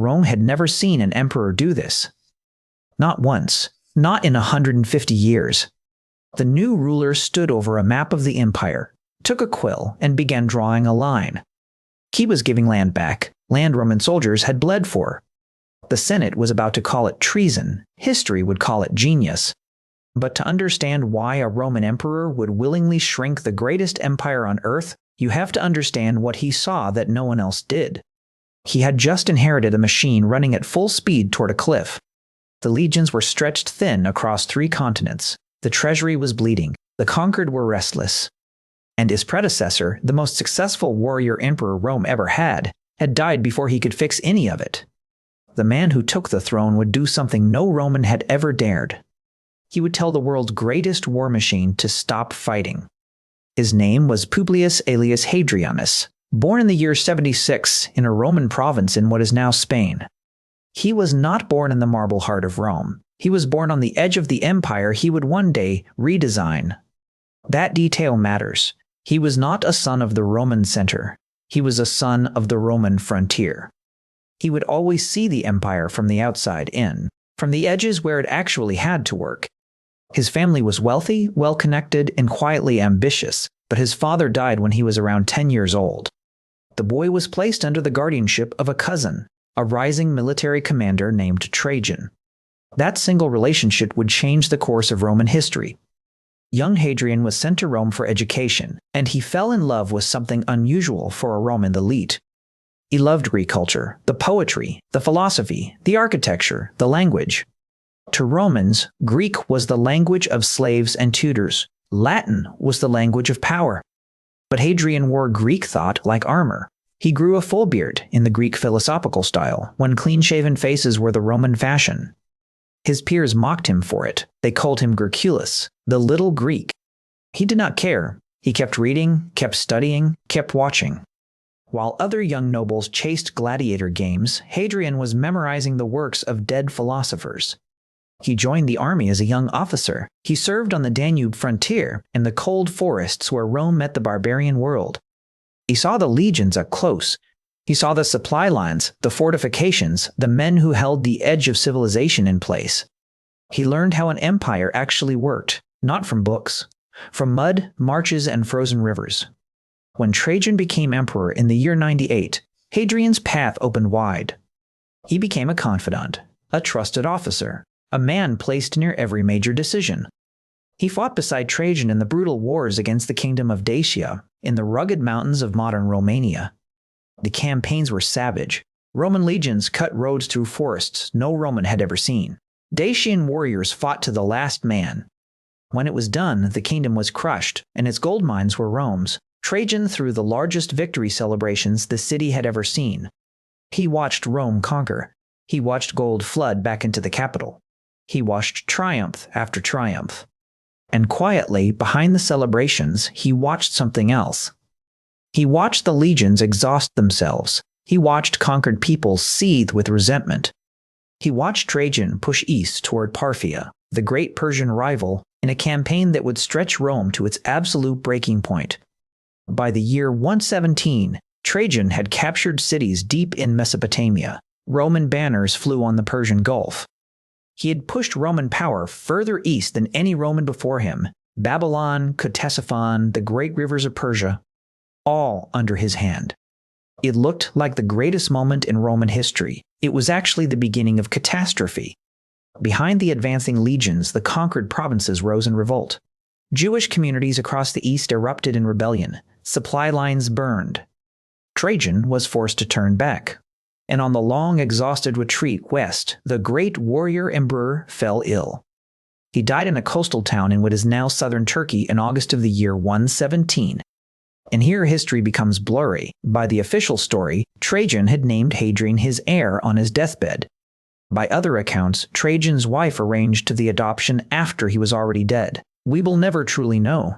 Rome had never seen an emperor do this. Not once, not in 150 years. The new ruler stood over a map of the empire, took a quill, and began drawing a line. He was giving land back, land Roman soldiers had bled for. The Senate was about to call it treason, history would call it genius. But to understand why a Roman emperor would willingly shrink the greatest empire on earth, you have to understand what he saw that no one else did. He had just inherited a machine running at full speed toward a cliff. The legions were stretched thin across 3 continents. The treasury was bleeding. The conquered were restless. And his predecessor, the most successful warrior emperor Rome ever had died before he could fix any of it. The man who took the throne would do something no Roman had ever dared. He would tell the world's greatest war machine to stop fighting. His name was Publius alias Hadrianus, born in the year 76 in a Roman province in what is now Spain. He was not born in the marble heart of Rome. He was born on the edge of the empire he would one day redesign. That detail matters. He was not a son of the Roman center. He was a son of the Roman frontier. He would always see the empire from the outside in, from the edges where it actually had to work. His family was wealthy, well-connected, and quietly ambitious, but his father died when he was around 10 years old. The boy was placed under the guardianship of a cousin, a rising military commander named Trajan. That single relationship would change the course of Roman history. Young Hadrian was sent to Rome for education, and he fell in love with something unusual for a Roman elite. He loved Greek culture, the poetry, the philosophy, the architecture, the language. To Romans, Greek was the language of slaves and tutors. Latin was the language of power. But Hadrian wore Greek thought like armor. He grew a full beard in the Greek philosophical style, when clean-shaven faces were the Roman fashion. His peers mocked him for it. They called him Gurculus, the little Greek. He did not care. He kept reading, kept studying, kept watching. While other young nobles chased gladiator games, Hadrian was memorizing the works of dead philosophers. He joined the army as a young officer. He served on the Danube frontier in the cold forests where Rome met the barbarian world. He saw the legions up close. He saw the supply lines, the fortifications, the men who held the edge of civilization in place. He learned how an empire actually worked, not from books, from mud, marches, and frozen rivers. When Trajan became emperor in the year 98, Hadrian's path opened wide. He became a confidant, a trusted officer, a man placed near every major decision. He fought beside Trajan in the brutal wars against the kingdom of Dacia, in the rugged mountains of modern Romania. The campaigns were savage. Roman legions cut roads through forests no Roman had ever seen. Dacian warriors fought to the last man. When it was done, the kingdom was crushed, and its gold mines were Rome's. Trajan threw the largest victory celebrations the city had ever seen. He watched Rome conquer. He watched gold flood back into the capital. He watched triumph after triumph. And quietly, behind the celebrations, he watched something else. He watched the legions exhaust themselves. He watched conquered peoples seethe with resentment. He watched Trajan push east toward Parthia, the great Persian rival, in a campaign that would stretch Rome to its absolute breaking point. By the year 117, Trajan had captured cities deep in Mesopotamia. Roman banners flew on the Persian Gulf. He had pushed Roman power further east than any Roman before him. Babylon, Ctesiphon, the great rivers of Persia, all under his hand. It looked like the greatest moment in Roman history. It was actually the beginning of catastrophe. Behind the advancing legions, the conquered provinces rose in revolt. Jewish communities across the east erupted in rebellion. Supply lines burned. Trajan was forced to turn back. And on the long, exhausted retreat west, the great warrior emperor fell ill. He died in a coastal town in what is now southern Turkey in August of the year 117. And here history becomes blurry. By the official story, Trajan had named Hadrian his heir on his deathbed. By other accounts, Trajan's wife arranged the adoption after he was already dead. We will never truly know.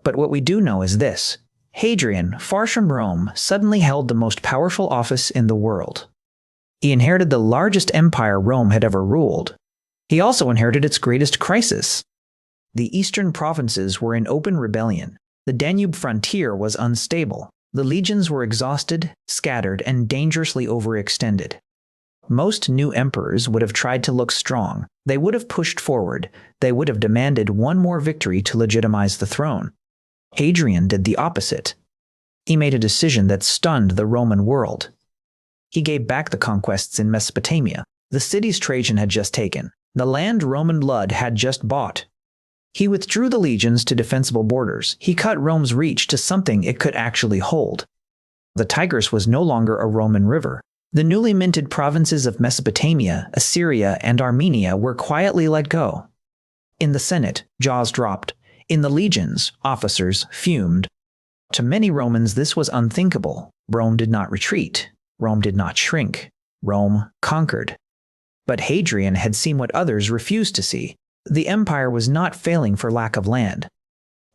But what we do know is this. Hadrian, far from Rome, suddenly held the most powerful office in the world. He inherited the largest empire Rome had ever ruled. He also inherited its greatest crisis. The eastern provinces were in open rebellion. The Danube frontier was unstable. The legions were exhausted, scattered, and dangerously overextended. Most new emperors would have tried to look strong. They would have pushed forward. They would have demanded one more victory to legitimize the throne. Hadrian did the opposite. He made a decision that stunned the Roman world. He gave back the conquests in Mesopotamia, the cities Trajan had just taken, the land Roman blood had just bought. He withdrew the legions to defensible borders. He cut Rome's reach to something it could actually hold. The Tigris was no longer a Roman river. The newly minted provinces of Mesopotamia, Assyria, and Armenia were quietly let go. In the Senate, jaws dropped. In the legions, officers fumed. To many Romans, this was unthinkable. Rome did not retreat. Rome did not shrink. Rome conquered. But Hadrian had seen what others refused to see. The empire was not failing for lack of land.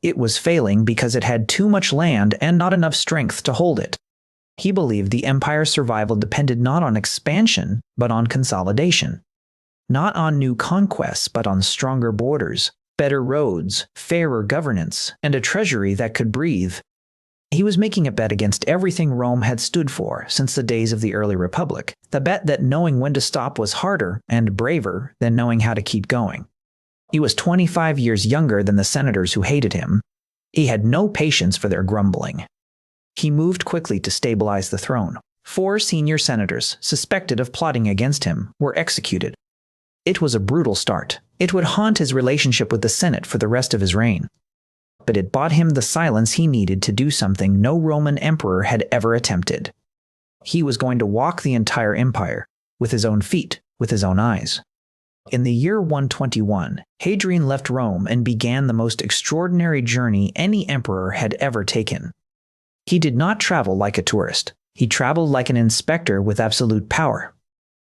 It was failing because it had too much land and not enough strength to hold it. He believed the empire's survival depended not on expansion, but on consolidation. Not on new conquests, but on stronger borders, better roads, fairer governance, and a treasury that could breathe. He was making a bet against everything Rome had stood for since the days of the early Republic, the bet that knowing when to stop was harder and braver than knowing how to keep going. He was 25 years younger than the senators who hated him. He had no patience for their grumbling. He moved quickly to stabilize the throne. 4 senior senators, suspected of plotting against him, were executed. It was a brutal start. It would haunt his relationship with the Senate for the rest of his reign. But it bought him the silence he needed to do something no Roman emperor had ever attempted. He was going to walk the entire empire, with his own feet, with his own eyes. In the year 121, Hadrian left Rome and began the most extraordinary journey any emperor had ever taken. He did not travel like a tourist. He traveled like an inspector with absolute power.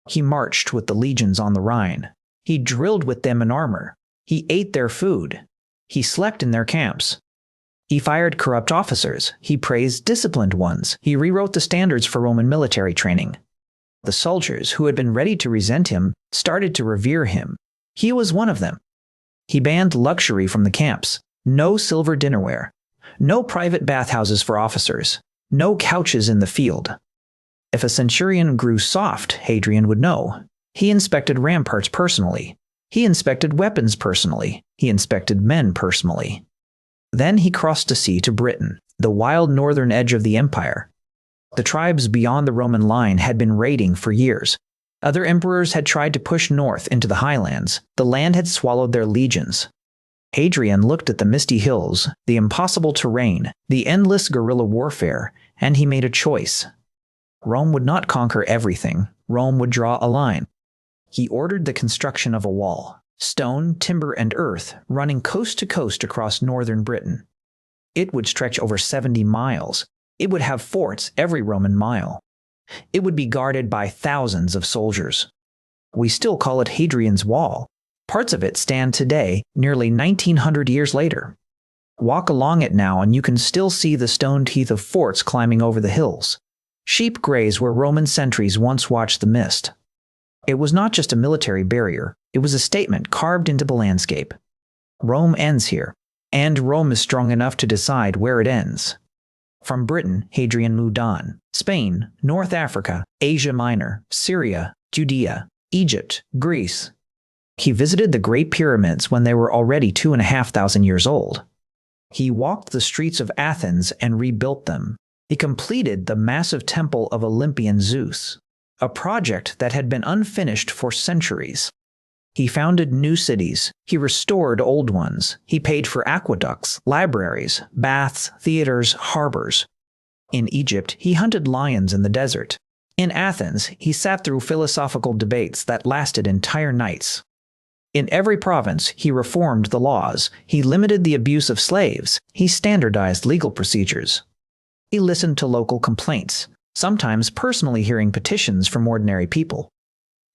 He marched with the legions on the Rhine. He drilled with them in armor. He ate their food. He slept in their camps. He fired corrupt officers. He praised disciplined ones. He rewrote the standards for Roman military training. The soldiers, who had been ready to resent him, started to revere him. He was one of them. He banned luxury from the camps. No silver dinnerware. No private bathhouses for officers. No couches in the field. If a centurion grew soft, Hadrian would know. He inspected ramparts personally. He inspected weapons personally. He inspected men personally. Then he crossed the sea to Britain, the wild northern edge of the empire. The tribes beyond the Roman line had been raiding for years. Other emperors had tried to push north into the highlands. The land had swallowed their legions. Hadrian looked at the misty hills, the impossible terrain, the endless guerrilla warfare, and he made a choice. Rome would not conquer everything. Rome would draw a line. He ordered the construction of a wall, stone, timber, and earth, running coast to coast across northern Britain. It would stretch over 70 miles. It would have forts every Roman mile. It would be guarded by thousands of soldiers. We still call it Hadrian's Wall. Parts of it stand today, nearly 1900 years later. Walk along it now and you can still see the stone teeth of forts climbing over the hills. Sheep graze where Roman sentries once watched the mist. It was not just a military barrier, it was a statement carved into the landscape. Rome ends here, and Rome is strong enough to decide where it ends. From Britain, Hadrian moved on. Spain, North Africa, Asia Minor, Syria, Judea, Egypt, Greece. He visited the Great Pyramids when they were already 2,500 years old. He walked the streets of Athens and rebuilt them. He completed the massive temple of Olympian Zeus, a project that had been unfinished for centuries. He founded new cities. He restored old ones. He paid for aqueducts, libraries, baths, theaters, harbors. In Egypt, he hunted lions in the desert. In Athens, he sat through philosophical debates that lasted entire nights. In every province, he reformed the laws. He limited the abuse of slaves. He standardized legal procedures. He listened to local complaints, sometimes personally hearing petitions from ordinary people.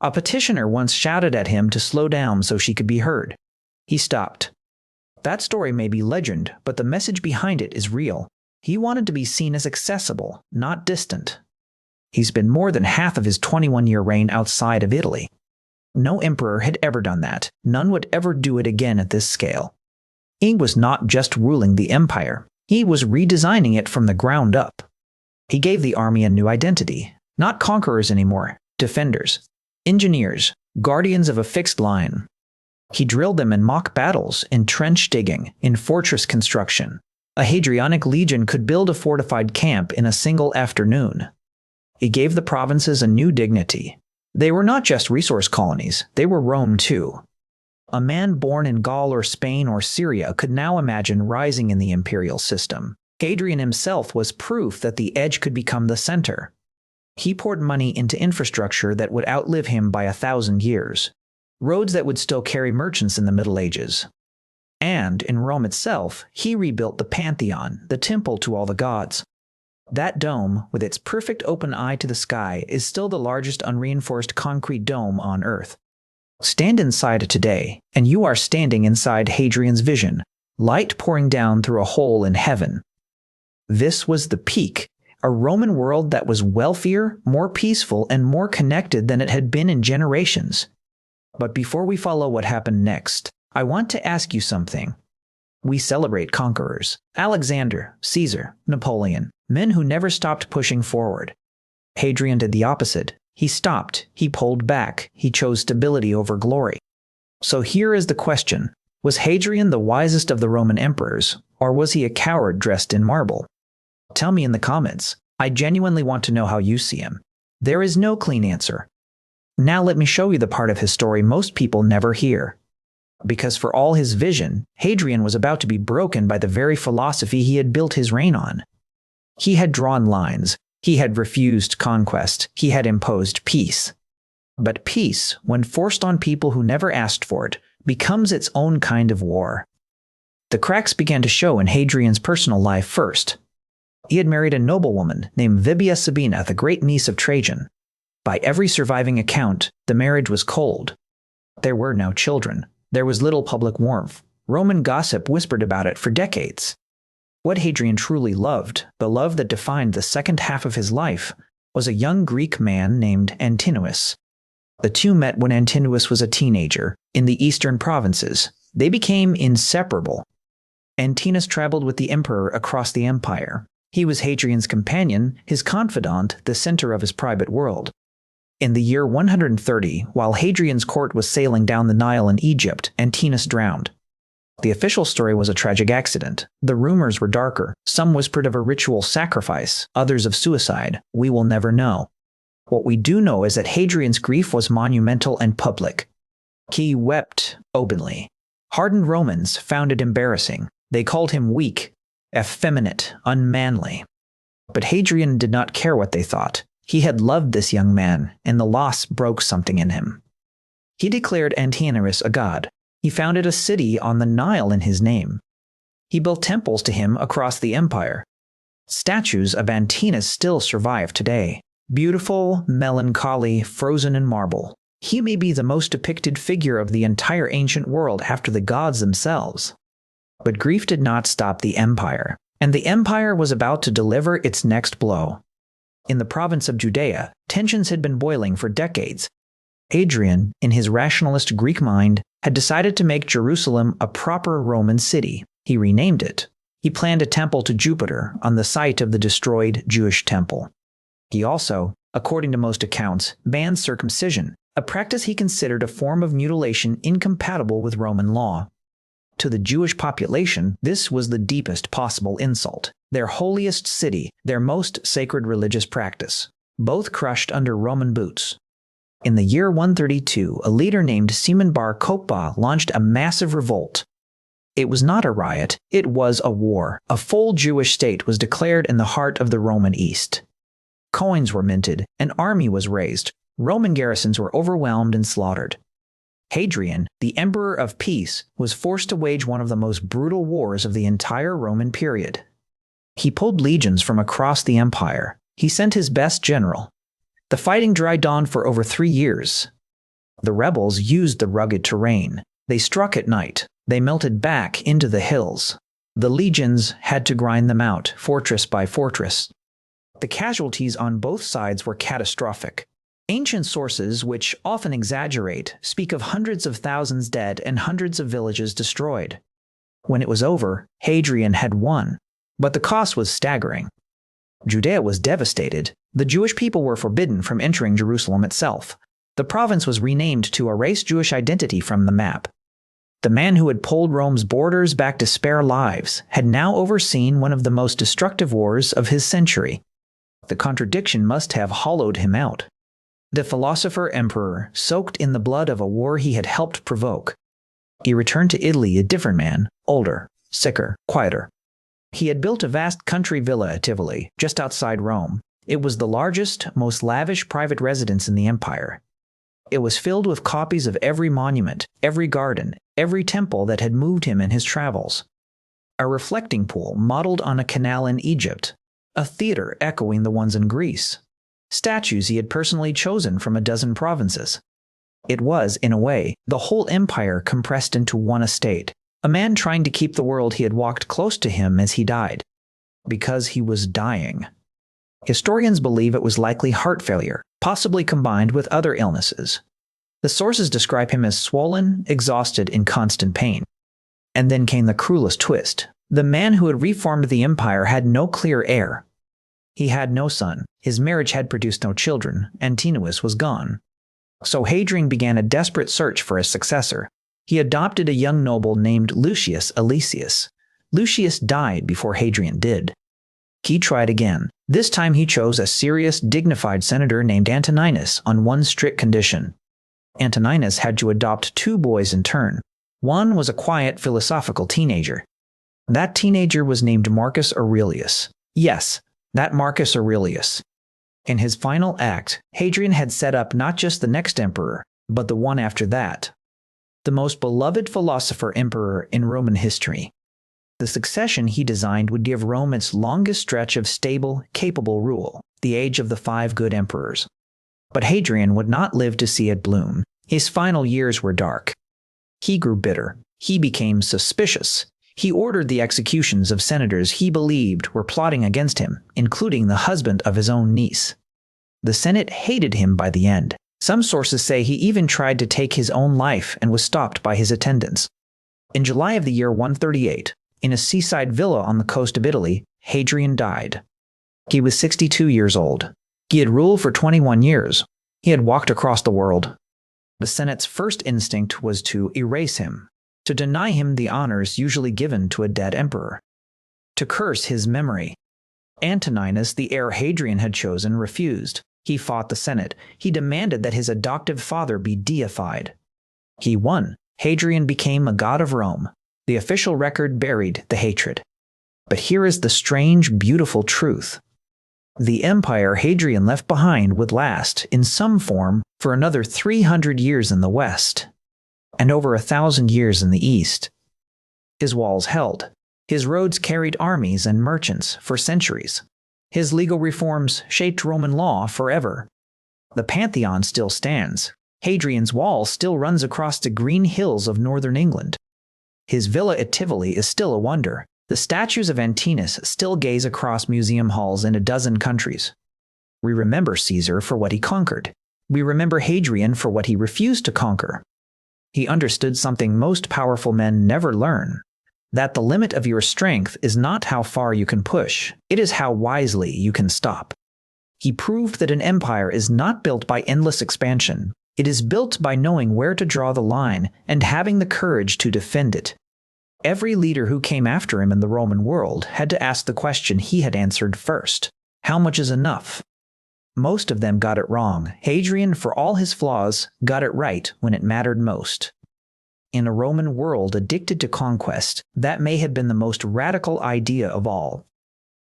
A petitioner once shouted at him to slow down so she could be heard. He stopped. That story may be legend, but the message behind it is real. He wanted to be seen as accessible, not distant. He spent more than half of his 21-year reign outside of Italy. No emperor had ever done that. None would ever do it again at this scale. He was not just ruling the empire. He was redesigning it from the ground up. He gave the army a new identity. Not conquerors anymore, defenders. Engineers, guardians of a fixed line. He drilled them in mock battles, in trench digging, in fortress construction. A Hadrianic legion could build a fortified camp in a single afternoon. He gave the provinces a new dignity. They were not just resource colonies, they were Rome too. A man born in Gaul or Spain or Syria could now imagine rising in the imperial system. Hadrian himself was proof that the edge could become the center. He poured money into infrastructure that would outlive him by 1,000 years. Roads that would still carry merchants in the Middle Ages. And in Rome itself, he rebuilt the Pantheon, the temple to all the gods. That dome, with its perfect open eye to the sky, is still the largest unreinforced concrete dome on Earth. Stand inside it today, and you are standing inside Hadrian's vision, light pouring down through a hole in heaven. This was the peak, a Roman world that was wealthier, more peaceful, and more connected than it had been in generations. But before we follow what happened next, I want to ask you something. We celebrate conquerors, Alexander, Caesar, Napoleon, men who never stopped pushing forward. Hadrian did the opposite. He stopped, he pulled back, he chose stability over glory. So here is the question. Was Hadrian the wisest of the Roman emperors, or was he a coward dressed in marble? Tell me in the comments. I genuinely want to know how you see him. There is no clean answer. Now let me show you the part of his story most people never hear. Because for all his vision, Hadrian was about to be broken by the very philosophy he had built his reign on. He had drawn lines. He had refused conquest. He had imposed peace. But peace, when forced on people who never asked for it, becomes its own kind of war. The cracks began to show in Hadrian's personal life first. He had married a noblewoman named Vibia Sabina, the great niece of Trajan. By every surviving account, the marriage was cold. There were no children. There was little public warmth. Roman gossip whispered about it for decades. What Hadrian truly loved, the love that defined the second half of his life, was a young Greek man named Antinous. The two met when Antinous was a teenager, in the eastern provinces. They became inseparable. Antinous traveled with the emperor across the empire. He was Hadrian's companion, his confidant, the center of his private world. In the year 130, while Hadrian's court was sailing down the Nile in Egypt, Antinous drowned. The official story was a tragic accident. The rumors were darker. Some whispered of a ritual sacrifice, others of suicide. We will never know. What we do know is that Hadrian's grief was monumental and public. He wept openly. Hardened Romans found it embarrassing. They called him weak, effeminate, unmanly. But Hadrian did not care what they thought. He had loved this young man, and the loss broke something in him. He declared Antinous a god. He founded a city on the Nile in his name. He built temples to him across the empire. Statues of Antinous still survive today. Beautiful, melancholy, frozen in marble. He may be the most depicted figure of the entire ancient world after the gods themselves. But grief did not stop the empire, and the empire was about to deliver its next blow. In the province of Judea, tensions had been boiling for decades. Hadrian, in his rationalist Greek mind, had decided to make Jerusalem a proper Roman city. He renamed it. He planned a temple to Jupiter on the site of the destroyed Jewish temple. He also, according to most accounts, banned circumcision, a practice he considered a form of mutilation incompatible with Roman law. To the Jewish population, this was the deepest possible insult. Their holiest city, their most sacred religious practice, both crushed under Roman boots. In the year 132, a leader named Bar Kokhba launched a massive revolt. It was not a riot, it was a war. A full Jewish state was declared in the heart of the Roman East. Coins were minted, an army was raised, Roman garrisons were overwhelmed and slaughtered. Hadrian, the emperor of peace, was forced to wage one of the most brutal wars of the entire Roman period. He pulled legions from across the empire. He sent his best general. The fighting dragged on for over 3 years. The rebels used the rugged terrain. They struck at night. They melted back into the hills. The legions had to grind them out, fortress by fortress. The casualties on both sides were catastrophic. Ancient sources, which often exaggerate, speak of hundreds of thousands dead and hundreds of villages destroyed. When it was over, Hadrian had won. But the cost was staggering. Judea was devastated. The Jewish people were forbidden from entering Jerusalem itself. The province was renamed to erase Jewish identity from the map. The man who had pulled Rome's borders back to spare lives had now overseen one of the most destructive wars of his century. The contradiction must have hollowed him out. The philosopher-emperor soaked in the blood of a war he had helped provoke. He returned to Italy a different man, older, sicker, quieter. He had built a vast country villa at Tivoli, just outside Rome. It was the largest, most lavish private residence in the empire. It was filled with copies of every monument, every garden, every temple that had moved him in his travels. A reflecting pool modeled on a canal in Egypt, a theater echoing the ones in Greece, statues he had personally chosen from a dozen provinces. It was, in a way, the whole empire compressed into one estate, a man trying to keep the world he had walked close to him as he died. Because he was dying. Historians believe it was likely heart failure, possibly combined with other illnesses. The sources describe him as swollen, exhausted, in constant pain. And then came the cruelest twist. The man who had reformed the empire had no clear heir. He had no son, his marriage had produced no children, Antinous was gone. So Hadrian began a desperate search for a successor. He adopted a young noble named Lucius Alesius. Lucius died before Hadrian did. He tried again. This time he chose a serious, dignified senator named Antinous on one strict condition. Antinous had to adopt 2 boys in turn. One was a quiet, philosophical teenager. That teenager was named Marcus Aurelius. Yes, that Marcus Aurelius. In his final act, Hadrian had set up not just the next emperor, but the one after that. The most beloved philosopher-emperor in Roman history. The succession he designed would give Rome its longest stretch of stable, capable rule, the age of the 5 good emperors. But Hadrian would not live to see it bloom. His final years were dark. He grew bitter. He became suspicious. He ordered the executions of senators he believed were plotting against him, including the husband of his own niece. The Senate hated him by the end. Some sources say he even tried to take his own life and was stopped by his attendants. In July of the year 138, in a seaside villa on the coast of Italy, Hadrian died. He was 62 years old. He had ruled for 21 years. He had walked across the world. The Senate's first instinct was to erase him, to deny him the honors usually given to a dead emperor, to curse his memory. Antinous, the heir Hadrian had chosen, refused. He fought the Senate. He demanded that his adoptive father be deified. He won. Hadrian became a god of Rome. The official record buried the hatred. But here is the strange, beautiful truth. The empire Hadrian left behind would last, in some form, for another 300 years in the west, and over 1,000 years in the east. His walls held. His roads carried armies and merchants for centuries. His legal reforms shaped Roman law forever. The Pantheon still stands. Hadrian's Wall still runs across the green hills of northern England. His villa at Tivoli is still a wonder. The statues of Antinous still gaze across museum halls in a dozen countries. We remember Caesar for what he conquered. We remember Hadrian for what he refused to conquer. He understood something most powerful men never learn, that the limit of your strength is not how far you can push, it is how wisely you can stop. He proved that an empire is not built by endless expansion. It is built by knowing where to draw the line and having the courage to defend it. Every leader who came after him in the Roman world had to ask the question he had answered first: how much is enough? Most of them got it wrong. Hadrian, for all his flaws, got it right when it mattered most. In a Roman world addicted to conquest, that may have been the most radical idea of all.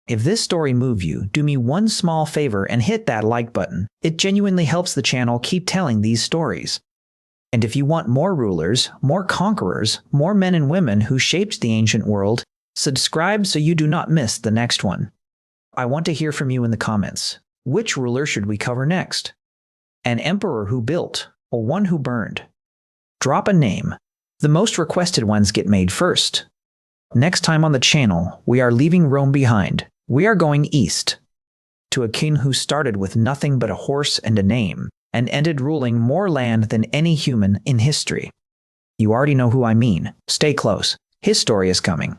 If this story moved you, do me one small favor and hit that like button. It genuinely helps the channel keep telling these stories. And if you want more rulers, more conquerors, more men and women who shaped the ancient world, subscribe so you do not miss the next one. I want to hear from you in the comments. Which ruler should we cover next? An emperor who built, or one who burned? Drop a name. The most requested ones get made first. Next time on the channel, we are leaving Rome behind. We are going east, to a king who started with nothing but a horse and a name, and ended ruling more land than any human in history. You already know who I mean. Stay close. His story is coming.